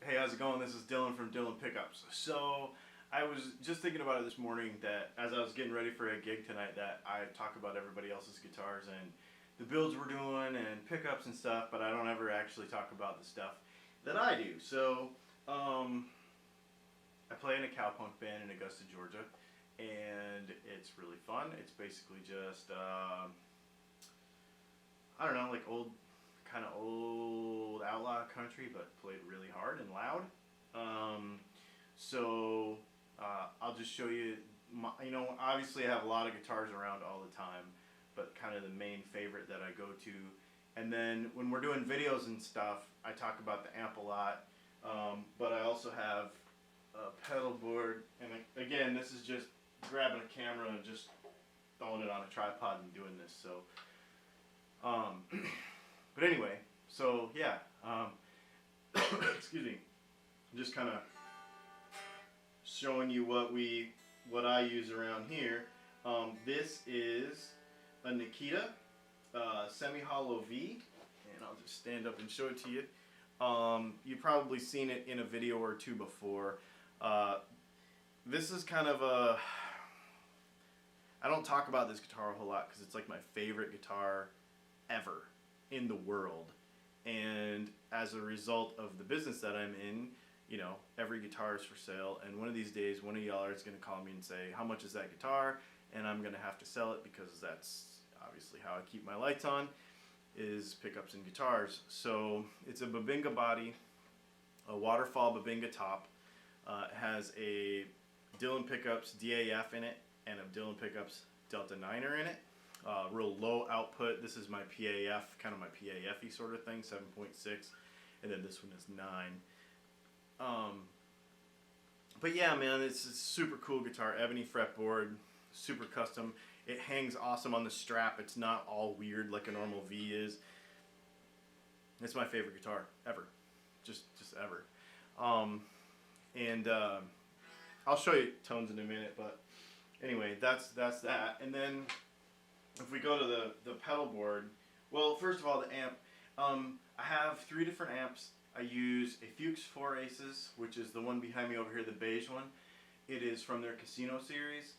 Hey, how's it going? This is Dylan from Dylan Pickups. So I was just thinking about it this morning that as I was getting ready for a gig tonight that I talk about everybody else's guitars and the builds we're doing and pickups and stuff, but I don't ever actually talk about the stuff that I do. So I play in a cowpunk band in Augusta, Georgia, and it's really fun. It's basically just I don't know, like kind of old outlaw country, but played really hard and loud. So I'll just show you. Obviously I have a lot of guitars around all the time, but kind of the main favorite that I go to. And then when we're doing videos and stuff, I talk about the amp a lot. But I also have a pedal board, and again, this is just grabbing a camera and just throwing it on a tripod and doing this. So, but anyway, so yeah, excuse me, I'm just kind of showing you what I use around here. This is a Nikita semi-hollow V, and I'll just stand up and show it to you. You've probably seen it in a video or two before. This is kind of a, I don't talk about this guitar a whole lot because it's like my favorite guitar ever in the world, and as a result of the business that I'm in, every guitar is for sale, and one of these days one of y'all is going to call me and say, how much is that guitar? And I'm going to have to sell it, because that's obviously how I keep my lights on, is pickups and guitars. So it's a Behringer body, a waterfall Behringer top. It has a Dylan Pickups DAF in it and a Dylan Pickups Delta 9er in it. Real low output. This is my PAF, kind of my PAF-y sort of thing, 7.6, and then this one is 9. But yeah, man, it's a super cool guitar, ebony fretboard, super custom. It hangs awesome on the strap. It's not all weird like a normal V is. It's my favorite guitar ever, just ever. I'll show you tones in a minute, but anyway, that's that. And then if we go to the pedal board, well, first of all, the amp. I have 3 different amps. I use a Fuchs 4 Aces, which is the one behind me over here, the beige one. It is from their Casino series.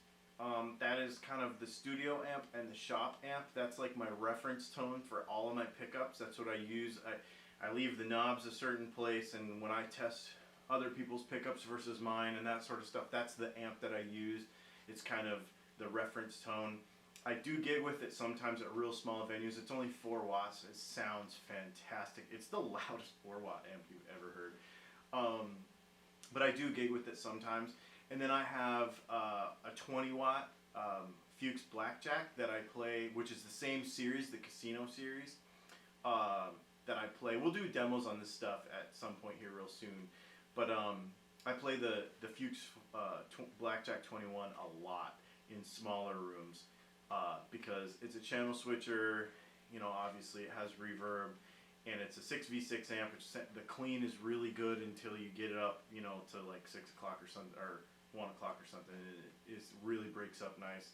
That is kind of the studio amp and the shop amp. That's like my reference tone for all of my pickups. That's what I use. I leave the knobs a certain place, and when I test other people's pickups versus mine and that sort of stuff, that's the amp that I use. It's kind of the reference tone. I do gig with it sometimes at real small venues. It's only 4 watts. It sounds fantastic. It's the loudest 4-watt amp you've ever heard. But I do gig with it sometimes. And then I have a 20-watt Fuchs Blackjack that I play, which is the same series, the Casino series, that I play. We'll do demos on this stuff at some point here real soon. But I play the Fuchs Blackjack 21 a lot in smaller rooms because it's a channel switcher. Obviously it has reverb, and it's a 6v6 amp, which the clean is really good until you get it up, to like 6 o'clock or something, or 1 o'clock or something. It really breaks up nice,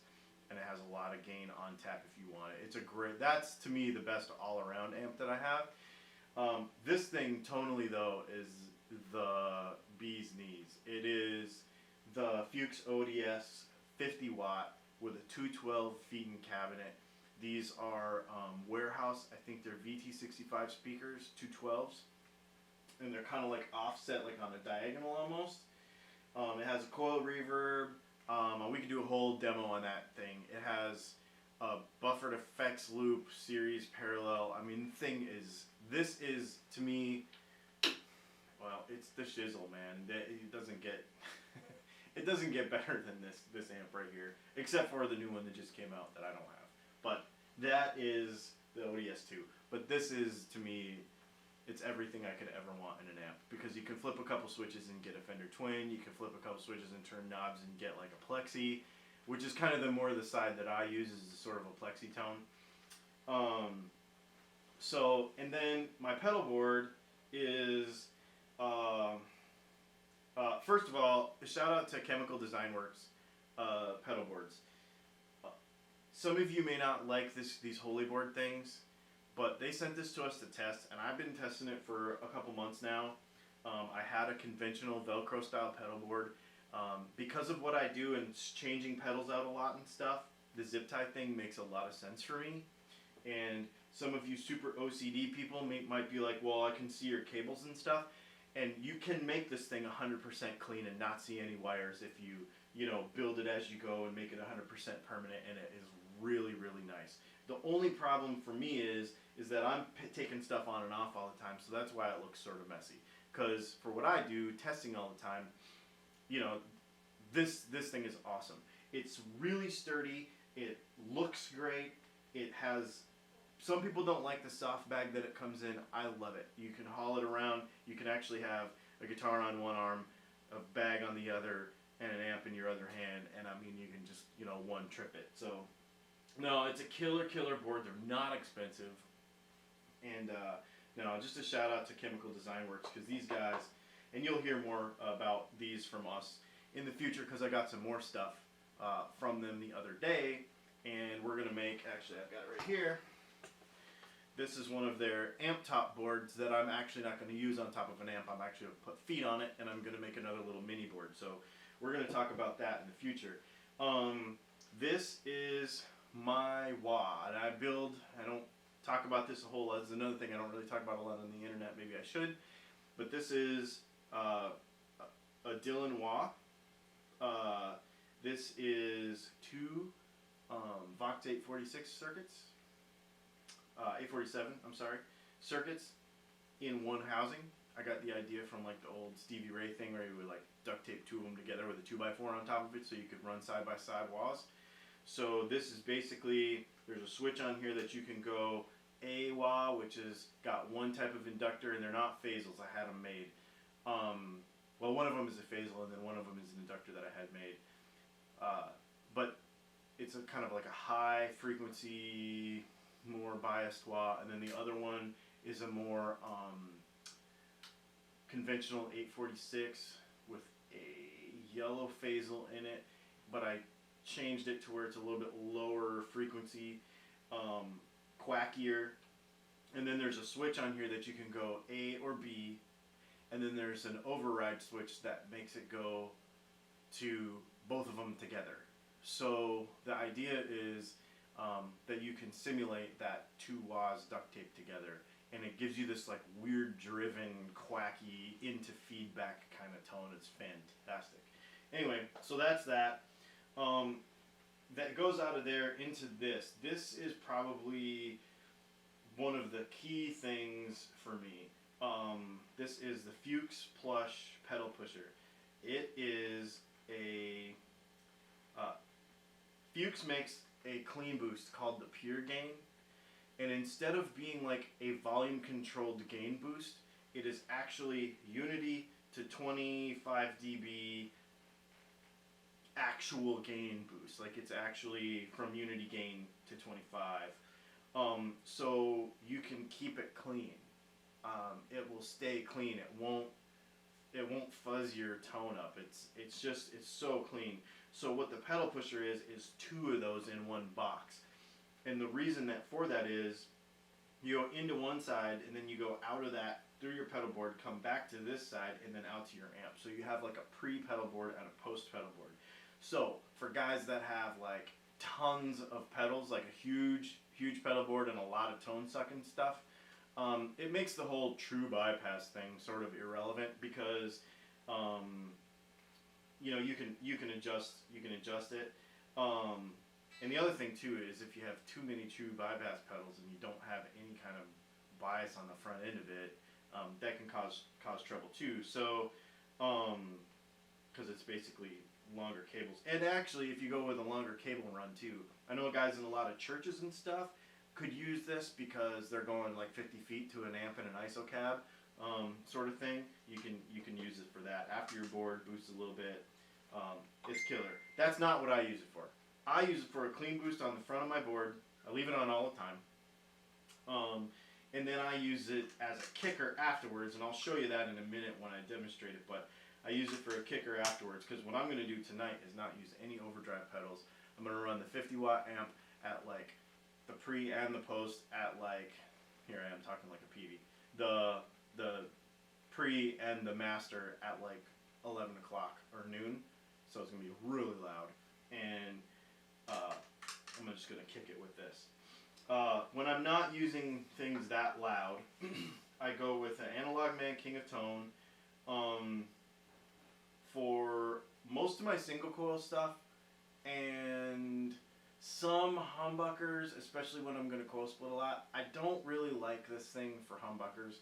and it has a lot of gain on tap if you want it. It's a great, that's to me the best all-around amp that I have. This thing tonally though is the bee's knees. It is the Fuchs ODS 50-watt with a 212 feet-in cabinet. These are Warehouse, I think they're VT65 speakers, 212s, and they're kind of like offset, like on a diagonal almost. It has a coil reverb. We could do a whole demo on that thing. It has a buffered effects loop, series parallel. I mean, this is to me, well, it's the shizzle, man. It doesn't get it doesn't get better than this amp right here, except for the new one that just came out that I don't have. But that is the ODS2. But this is, to me, it's everything I could ever want in an amp, because you can flip a couple switches and get a Fender Twin. You can flip a couple switches and turn knobs and get like a Plexi, which is kind of the side that I use, is sort of a Plexi tone. So, and then my pedal board is, first of all, a shout out to Chemical Design Works pedal boards. Some of you may not like these Holy Board things, but they sent this to us to test, and I've been testing it for a couple months now. I had a conventional Velcro style pedal board. Because of what I do and changing pedals out a lot and stuff, the zip tie thing makes a lot of sense for me. And some of you super OCD people might be like, well, I can see your cables and stuff. And you can make this thing 100% clean and not see any wires if you know, build it as you go and make it 100% permanent, and it is really, really nice. The only problem for me is that I'm taking stuff on and off all the time, so that's why it looks sort of messy. Because for what I do, testing all the time, you know, this thing is awesome. It's really sturdy. It looks great. It has. Some people don't like the soft bag that it comes in. I love it. You can haul it around. You can actually have a guitar on one arm, a bag on the other, and an amp in your other hand, and I mean, you can just, you know, one trip it. So, no, it's a killer board. They're not expensive. And, no, just a shout out to Chemical Design Works, because these guys, and you'll hear more about these from us in the future, because I got some more stuff from them the other day, and we're going to make, actually, I've got it right here. This is one of their amp top boards that I'm actually not going to use on top of an amp. I'm actually going to put feet on it, and I'm going to make another little mini board. So we're going to talk about that in the future. This is my wah, and I don't talk about this a whole lot. This is another thing I don't really talk about a lot on the internet. Maybe I should. But this is a Dylan wah. This is two Vox 846 circuits. 847, I'm sorry, circuits in one housing. I got the idea from like the old Stevie Ray thing where you would like duct tape two of them together with a 2x4 on top of it so you could run side by side walls. So this is basically, there's a switch on here that you can go a wah, which is got one type of inductor, and they're not phasals. I had them made. Well, one of them is a phasal, and then one of them is an inductor that I had made. But it's a kind of like a high frequency, more biased wah, and then the other one is a more conventional 846 with a yellow phasal in it, but I changed it to where it's a little bit lower frequency, quackier. And then there's a switch on here that you can go A or B, and then there's an override switch that makes it go to both of them together. So the idea is that you can simulate that two wahs duct taped together, and it gives you this like weird driven, quacky, into feedback kind of tone. It's fantastic. Anyway, so that's that. That goes out of there into this. This is probably one of the key things for me. This is the Fuchs Plush pedal pusher. It is a Fuchs makes a clean boost called the Pure Gain, and instead of being like a volume controlled gain boost, it is actually unity to 25 dB actual gain boost. Like it's actually from unity gain to 25. So you can keep it clean. It will stay clean. It won't fuzz your tone up. It's so clean. So what the pedal pusher is two of those in one box. And the reason for that is you go into one side and then you go out of that through your pedal board, come back to this side, and then out to your amp. So you have like a pre-pedal board and a post-pedal board. So for guys that have like tons of pedals, like a huge pedal board and a lot of tone sucking stuff, it makes the whole true bypass thing sort of irrelevant, because you know, you can adjust it. And the other thing too is if you have too many true bypass pedals and you don't have any kind of bias on the front end of it, that can cause trouble too. So because it's basically longer cables. And actually, if you go with a longer cable run too, I know guys in a lot of churches and stuff could use this because they're going like 50 feet to an amp and an ISO cab, sort of thing. You can use it for that. After your board boosts a little bit, it's killer. That's not what I use it for. I use it for a clean boost on the front of my board. I leave it on all the time. And then I use it as a kicker afterwards, and I'll show you that in a minute when I demonstrate it, but I use it for a kicker afterwards, because what I'm going to do tonight is not use any overdrive pedals. I'm going to run the 50 watt amp at like the pre and the post at like, here I am talking like a PV, the pre and the master at like 11 o'clock or noon, so it's gonna be really loud. And I'm just gonna kick it with this. When I'm not using things that loud, I go with an Analog Man King of Tone. For most of my single coil stuff and some humbuckers, especially when I'm going to coil split a lot, I don't really like this thing for humbuckers.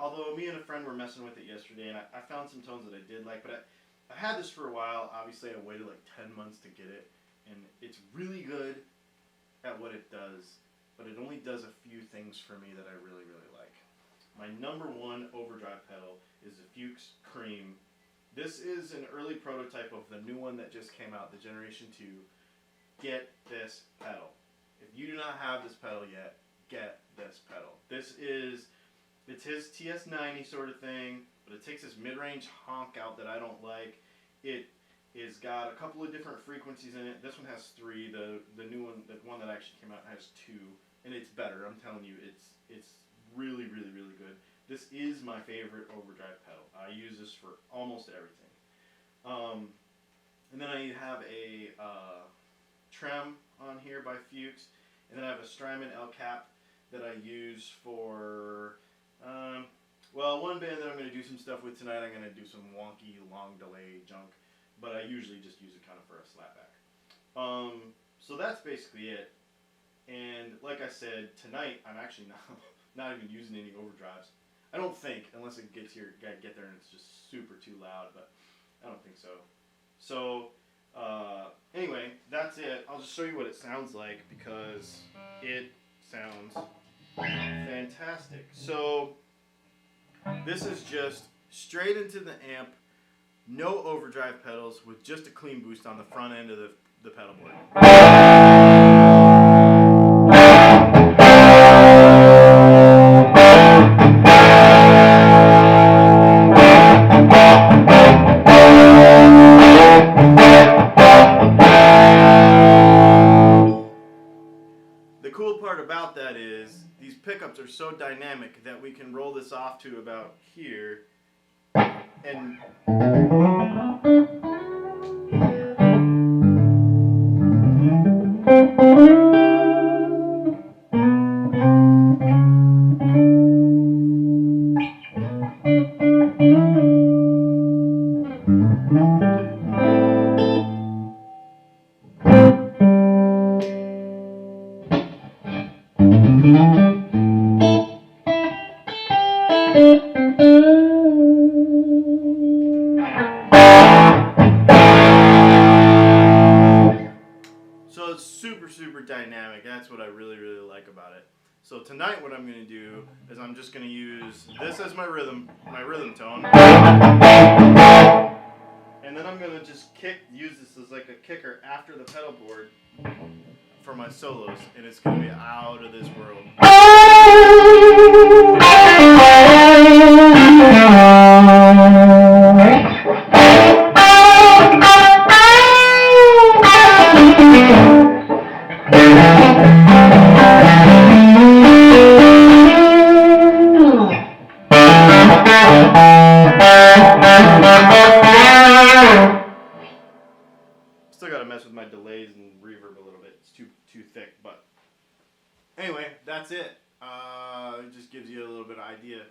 Although me and a friend were messing with it yesterday, and I found some tones that I did like, but I had this for a while. Obviously, I waited like 10 months to get it, and it's really good at what it does, but it only does a few things for me that I really, really like. My number one overdrive pedal is the Fuchs Cream. This is an early prototype of the new one that just came out, the Generation 2. Get this pedal. If you do not have this pedal yet, get this pedal. It's his TS90 sort of thing, but it takes this mid-range honk out that I don't like. It is got a couple of different frequencies in it. This one has 3. The new one, the one that actually came out, has 2, and it's better. I'm telling you, it's really, really, really good. This is my favorite overdrive pedal. I use this for almost everything. And then I have a Trem on here by Fuchs, and then I have a Strymon L cap that I use for, well, one band that I'm going to do some stuff with tonight. I'm going to do some wonky, long delay junk, but I usually just use it kind of for a slapback. So that's basically it. And like I said, tonight I'm actually not even using any overdrives. I don't think, unless it gets here, get there and it's just super too loud, but I don't think so. So anyway, that's it. I'll just show you what it sounds like because it sounds fantastic. So this is just straight into the amp, no overdrive pedals, with just a clean boost on the front end of the pedal board. The cool part about that is these pickups are so dynamic that we can roll this off to about here and so it's super, super dynamic. That's what I really, really like about it. So tonight what I'm going to do is I'm just going to use this as my rhythm tone. And then I'm going to just use this as like a kicker after the pedal board for my solos, and it's going to be out of this world. Still got to mess with my delays and reverb a little bit. It's too thick, but anyway, that's it. It just gives you a little bit of idea.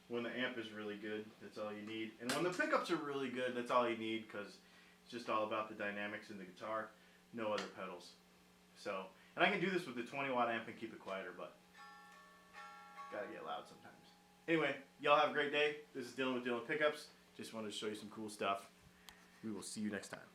When the amp is really good, that's all you need. And when the pickups are really good, that's all you need, because it's just all about the dynamics in the guitar. No other pedals. So, and I can do this with the 20-watt amp and keep it quieter, but gotta get loud sometimes. Anyway, y'all have a great day. This is Dylan with Dylan Pickups. Just wanted to show you some cool stuff. We will see you next time.